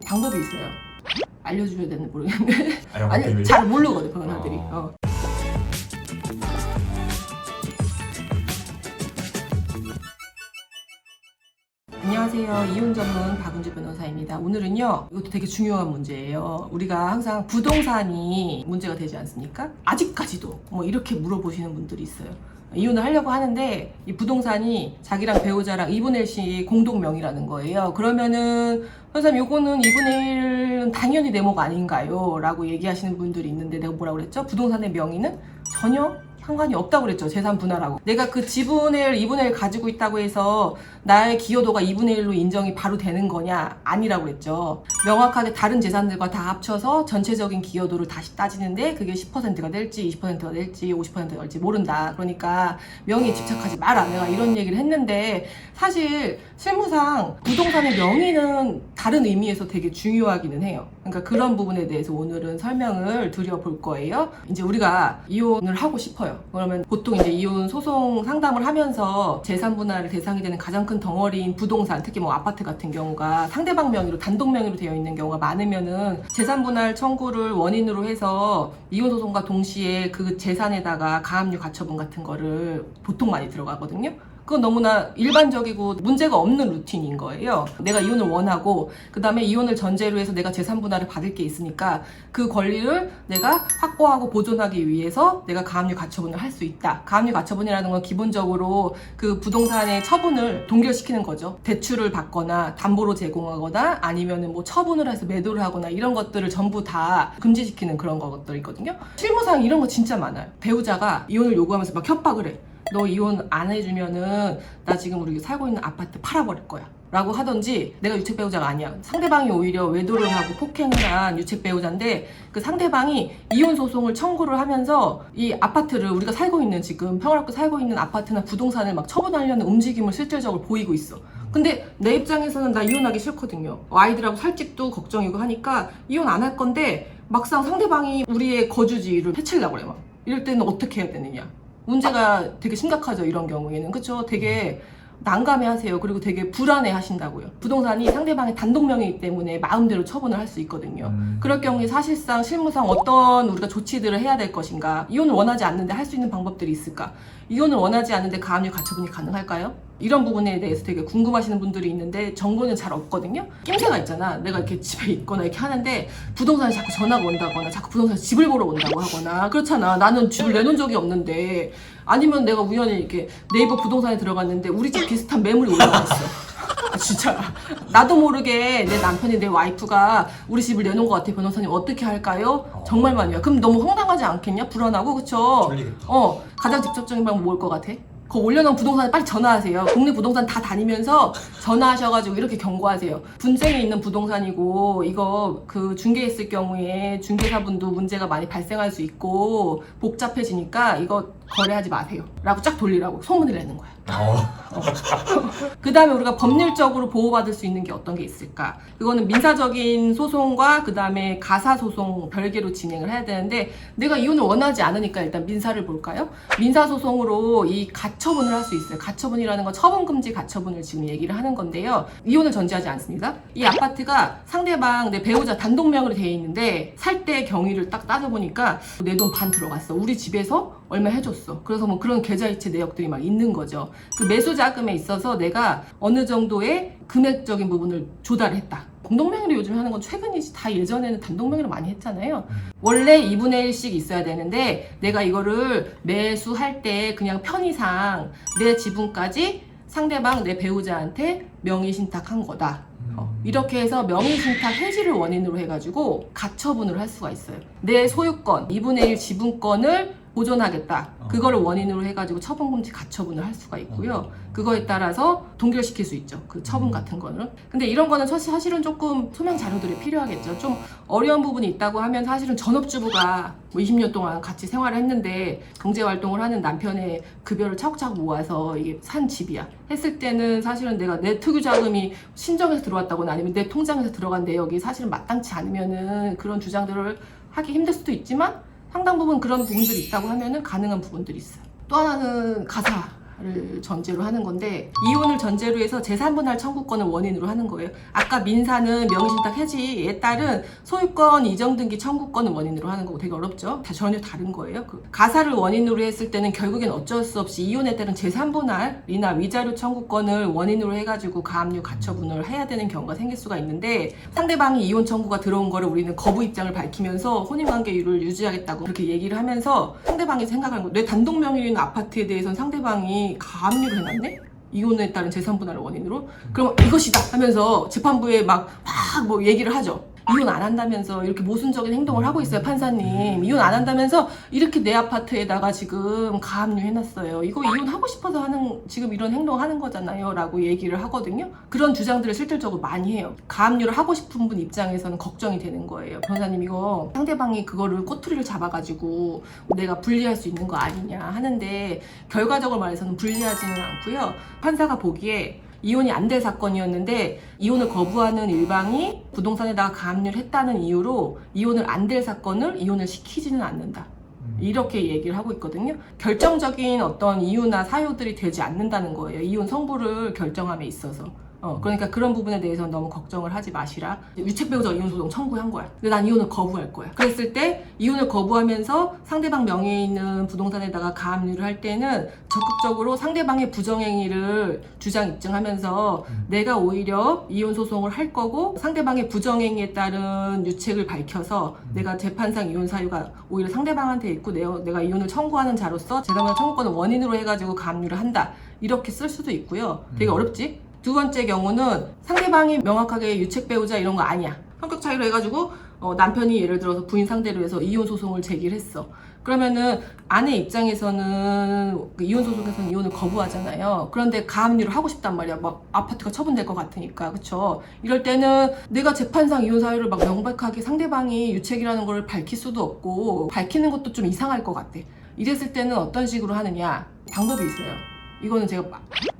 방법이 있어요. 알려줘야 되는 모르겠는데 아니 비밀? 잘 모르거든 변호사들이. 안녕하세요. 이혼 전문 박은주 변호사입니다. 오늘은요, 이것도 되게 중요한 문제예요. 우리가 항상 부동산이 문제가 되지 않습니까? 아직까지도 뭐 이렇게 물어보시는 분들이 있어요. 이혼을 하려고 하는데 이 부동산이 자기랑 배우자랑 2분의 1씩 공동 명의라는 거예요. 그러면은 선생님 요거는 2분의 1은 당연히 내목 아닌가요? 라고 얘기하시는 분들이 있는데 내가 뭐라고 그랬죠? 부동산의 명의는 전혀 상관이 없다고 그랬죠. 재산 분할하고. 내가 그 지분을 2분의 1 가지고 있다고 해서 나의 기여도가 2분의 1로 인정이 바로 되는 거냐? 아니라고 그랬죠. 명확하게 다른 재산들과 다 합쳐서 전체적인 기여도를 다시 따지는데 그게 10%가 될지 20%가 될지 50%가 될지 모른다. 그러니까 명의에 집착하지 마라. 내가 이런 얘기를 했는데 사실 실무상 부동산의 명의는 다른 의미에서 되게 중요하기는 해요. 그러니까 그런 부분에 대해서 오늘은 설명을 드려볼 거예요. 이제 우리가 이혼을 하고 싶어요. 그러면 보통 이제 이혼 소송 상담을 하면서 재산 분할의 대상이 되는 가장 큰 덩어리인 부동산, 특히 뭐 아파트 같은 경우가 상대방 명의로 단독 명의로 되어 있는 경우가 많으면은 재산 분할 청구를 원인으로 해서 이혼 소송과 동시에 그 재산에다가 가압류 가처분 같은 거를 보통 많이 들어가거든요. 그건 너무나 일반적이고 문제가 없는 루틴인 거예요. 내가 이혼을 원하고 그 다음에 이혼을 전제로 해서 내가 재산 분할을 받을 게 있으니까 그 권리를 내가 확보하고 보존하기 위해서 내가 가압류 가처분을 할 수 있다. 가압류 가처분이라는 건 기본적으로 그 부동산의 처분을 동결시키는 거죠. 대출을 받거나 담보로 제공하거나 아니면은 뭐 처분을 해서 매도를 하거나 이런 것들을 전부 다 금지시키는 그런 것들이거든요. 실무상 이런 거 진짜 많아요. 배우자가 이혼을 요구하면서 막 협박을 해. 너 이혼 안 해주면은 나 지금 우리 살고 있는 아파트 팔아버릴 거야 라고 하던지, 내가 유책 배우자가 아니야. 상대방이 오히려 외도를 하고 폭행을 한 유책 배우자인데 그 상대방이 이혼 소송을 청구를 하면서 이 아파트를 우리가 살고 있는 지금 평화롭게 살고 있는 아파트나 부동산을 막 처분하려는 움직임을 실질적으로 보이고 있어. 근데 내 입장에서는 나 이혼하기 싫거든요. 아이들하고 살 집도 걱정이고 하니까 이혼 안 할 건데 막상 상대방이 우리의 거주지를 해치려고 그래 막. 이럴 때는 어떻게 해야 되느냐. 문제가 되게 심각하죠. 이런 경우에는. 그쵸? 되게 난감해하세요. 그리고 되게 불안해 하신다고요. 부동산이 상대방의 단독 명의이기 때문에 마음대로 처분을 할 수 있거든요. 그럴 경우에 사실상 실무상 어떤 우리가 조치들을 해야 될 것인가. 이혼을 원하지 않는데 할 수 있는 방법들이 있을까. 이혼을 원하지 않는데 가압류 가처분이 가능할까요? 이런 부분에 대해서 되게 궁금하시는 분들이 있는데 정보는 잘 없거든요. 낌새가 있잖아. 내가 이렇게 집에 있거나 이렇게 하는데 부동산에 자꾸 전화가 온다거나 자꾸 부동산에 집을 보러 온다고 하거나 그렇잖아. 나는 집을 내놓은 적이 없는데, 아니면 내가 우연히 이렇게 네이버 부동산에 들어갔는데 우리 집 비슷한 매물이 올라와 있어. 진짜 나도 모르게 내 남편이 내 와이프가 우리 집을 내놓은 것 같아. 변호사님 어떻게 할까요? 정말 많이야. 그럼 너무 황당하지 않겠냐? 불안하고. 그쵸? 가장 직접적인 방법 뭘 것 같아? 그 올려놓은 부동산에 빨리 전화하세요. 국내 부동산 다 다니면서 전화하셔가지고 이렇게 경고하세요. 분쟁이 있는 부동산이고 이거 그 중개했을 경우에 중개사분도 문제가 많이 발생할 수 있고 복잡해지니까 이거 거래하지 마세요 라고 쫙 돌리라고 소문을 내는 거야. 그 다음에 우리가 법률적으로 보호받을 수 있는 게 어떤 게 있을까? 그거는 민사적인 소송과 그 다음에 가사소송 별개로 진행을 해야 되는데, 내가 이혼을 원하지 않으니까 일단 민사를 볼까요? 민사소송으로 이 가처분을 할 수 있어요. 가처분이라는 건 처분금지 가처분을 지금 얘기를 하는 건데요. 이혼을 전제하지 않습니다. 이 아파트가 상대방 내 배우자 단독명으로 되어 있는데 살 때 경위를 딱 따져보니까 내 돈 반 들어갔어. 우리 집에서 얼마 해줬어. 그래서 뭐 그런 계좌이체 내역들이 막 있는 거죠. 그 매수 자금에 있어서 내가 어느 정도의 금액적인 부분을 조달했다. 공동명의로 요즘 하는 건 최근이지, 다 예전에는 단독명의로 많이 했잖아요. 원래 2분의 1씩 있어야 되는데 내가 이거를 매수할 때 그냥 편의상 내 지분까지 상대방 내 배우자한테 명의 신탁한 거다. 이렇게 해서 명의신탁 해지를 원인으로 해가지고 가처분을 할 수가 있어요. 내 소유권 2분의 1 지분권을 보존하겠다. 그거를 원인으로 해가지고 처분금지 가처분을 할 수가 있고요. 그거에 따라서 동결시킬 수 있죠. 그 처분 같은 거는. 근데 이런 거는 사실은 조금 소명 자료들이 필요하겠죠. 좀 어려운 부분이 있다고 하면 사실은 전업주부가 뭐 20년 동안 같이 생활을 했는데 경제활동을 하는 남편의 급여를 차곡차곡 모아서 이게 산 집이야 했을 때는 사실은 내가 내 특유자금이 신정에서 들어왔다거나 아니면 내 통장에서 들어간 내역이 사실은 마땅치 않으면은 그런 주장들을 하기 힘들 수도 있지만 상당 부분 그런 부분들이 있다고 하면은 가능한 부분들이 있어요. 또 하나는 가사. 전제로 하는 건데, 이혼을 전제로 해서 재산분할 청구권을 원인으로 하는 거예요. 아까 민사는 명의신탁 해지에 따른 소유권 이정 등기 청구권을 원인으로 하는 거고 되게 어렵죠? 다 전혀 다른 거예요. 가사를 원인으로 했을 때는 결국엔 어쩔 수 없이 이혼에 따른 재산분할이나 위자료 청구권을 원인으로 해가지고 가압류 가처분을 해야 되는 경우가 생길 수가 있는데, 상대방이 이혼 청구가 들어온 거를 우리는 거부 입장을 밝히면서 혼인관계율을 유지하겠다고 그렇게 얘기를 하면서 상대방이 생각하는 거, 내 단독 명의로 있는 아파트에 대해서는 상대방이 가압류를 해놨네? 이혼에 따른 재산분할 원인으로? 그럼 이것이다 하면서 재판부에 막 뭐 얘기를 하죠. 이혼 안 한다면서 이렇게 모순적인 행동을 하고 있어요, 판사님. 이혼 안 한다면서 이렇게 내 아파트에다가 지금 가압류 해놨어요. 이거 이혼하고 싶어서 하는, 지금 이런 행동 하는 거잖아요 라고 얘기를 하거든요. 그런 주장들을 실질적으로 많이 해요. 가압류를 하고 싶은 분 입장에서는 걱정이 되는 거예요. 변호사님, 이거 상대방이 그거를 꼬투리를 잡아가지고 내가 불리할 수 있는 거 아니냐 하는데, 결과적으로 말해서는 불리하지는 않고요. 판사가 보기에 이혼이 안 될 사건이었는데 이혼을 거부하는 일방이 부동산에다가 가압류를 했다는 이유로 이혼을 안 될 사건을 이혼을 시키지는 않는다, 이렇게 얘기를 하고 있거든요. 결정적인 어떤 이유나 사유들이 되지 않는다는 거예요, 이혼 성부를 결정함에 있어서. 그러니까 그런 부분에 대해서는 너무 걱정을 하지 마시라. 유책배우자가 이혼소송 청구한 거야. 근데 난 이혼을 거부할 거야. 그랬을 때 이혼을 거부하면서 상대방 명의에 있는 부동산에다가 가압류를 할 때는 적극적으로 상대방의 부정행위를 주장 입증하면서 내가 오히려 이혼소송을 할 거고, 상대방의 부정행위에 따른 유책을 밝혀서 내가 재판상 이혼 사유가 오히려 상대방한테 있고 내가 이혼을 청구하는 자로서 재산분할 청구권을 원인으로 해가지고 가압류를 한다, 이렇게 쓸 수도 있고요. 되게 어렵지? 두 번째 경우는 상대방이 명확하게 유책배우자 이런 거 아니야, 성격 차이로 해가지고 남편이 예를 들어서 부인 상대로 해서 이혼 소송을 제기를 했어. 그러면은 아내 입장에서는 이혼 소송에서는 이혼을 거부하잖아요. 그런데 가압류를 하고 싶단 말이야. 막 아파트가 처분될 것 같으니까, 그쵸? 이럴 때는 내가 재판상 이혼 사유를 막 명백하게 상대방이 유책이라는 걸 밝힐 수도 없고, 밝히는 것도 좀 이상할 것 같아. 이랬을 때는 어떤 식으로 하느냐, 방법이 있어요. 이거는 제가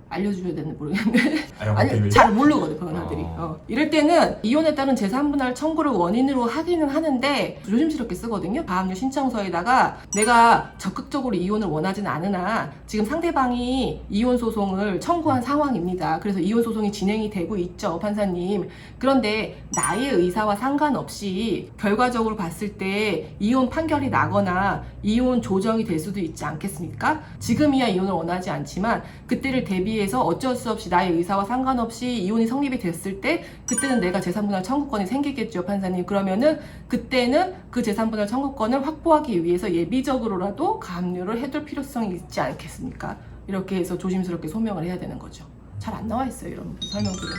알려줘야 되는지 모르겠는데 아니, 잘 모르거든, 변호사들이. 이럴 때는 이혼에 따른 재산분할 청구를 원인으로 하기는 하는데 조심스럽게 쓰거든요. 가압류 신청서에다가 내가 적극적으로 이혼을 원하진 않으나 지금 상대방이 이혼 소송을 청구한 상황입니다. 그래서 이혼 소송이 진행이 되고 있죠, 판사님. 그런데 나의 의사와 상관없이 결과적으로 봤을 때 이혼 판결이 나거나 이혼 조정이 될 수도 있지 않겠습니까? 지금이야 이혼을 원하지 않지만 그때를 대비해서 어쩔 수 없이 나의 의사와 상관없이 이혼이 성립이 됐을 때 그때는 내가 재산분할 청구권이 생기겠죠, 판사님. 그러면은 그때는 그 재산분할 청구권을 확보하기 위해서 예비적으로라도 가압류를 해둘 필요성이 있지 않겠습니까? 이렇게 해서 조심스럽게 소명을 해야 되는 거죠. 잘 안 나와 있어요, 이런 설명들은.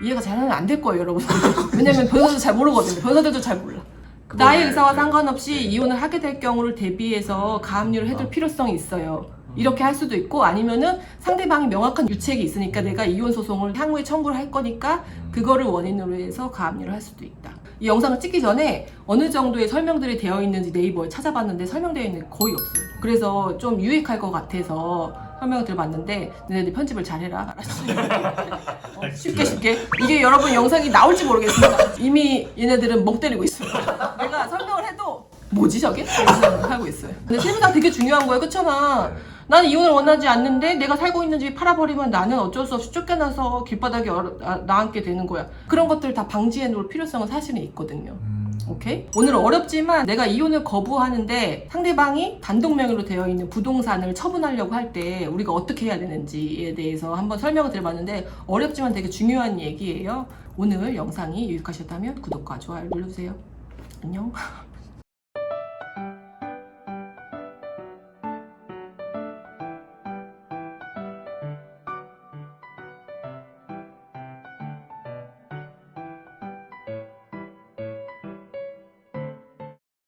이해가 잘하면 안 될 거예요, 여러분. 왜냐면 변호사도 잘 모르거든요. 변호사들도 잘 몰라. 나의 의사와 상관없이 이혼을 하게 될 경우를 대비해서 가압류를 해둘 필요성이 있어요. 이렇게 할 수도 있고, 아니면은 상대방이 명확한 유책이 있으니까 내가 이혼 소송을 향후에 청구를 할 거니까 그거를 원인으로 해서 가압류를 할 수도 있다. 이 영상을 찍기 전에 어느 정도의 설명들이 되어 있는지 네이버에 찾아봤는데 설명되어 있는 게 거의 없어요. 그래서 좀 유익할 것 같아서 설명을 들어봤는데 너네들 편집을 잘해라, 알았지? 쉽게 이게 여러분 영상이 나올지 모르겠습니다. 이미 얘네들은 멍 때리고 있어요. 내가 설명을 해도 뭐지 저게? 이런 하고 있어요. 근데 세부다 되게 중요한 거예요, 그렇잖아. 나는 이혼을 원하지 않는데 내가 살고 있는 집이 팔아버리면 나는 어쩔 수 없이 쫓겨나서 길바닥에 나앉게 되는 거야. 그런 것들을 다 방지해 놓을 필요성은 사실은 있거든요. 오케이? 오늘 어렵지만 내가 이혼을 거부하는데 상대방이 단독 명의로 되어 있는 부동산을 처분하려고 할 때 우리가 어떻게 해야 되는지에 대해서 한번 설명을 드려봤는데 어렵지만 되게 중요한 얘기예요. 오늘 영상이 유익하셨다면 구독과 좋아요 눌러주세요. 안녕.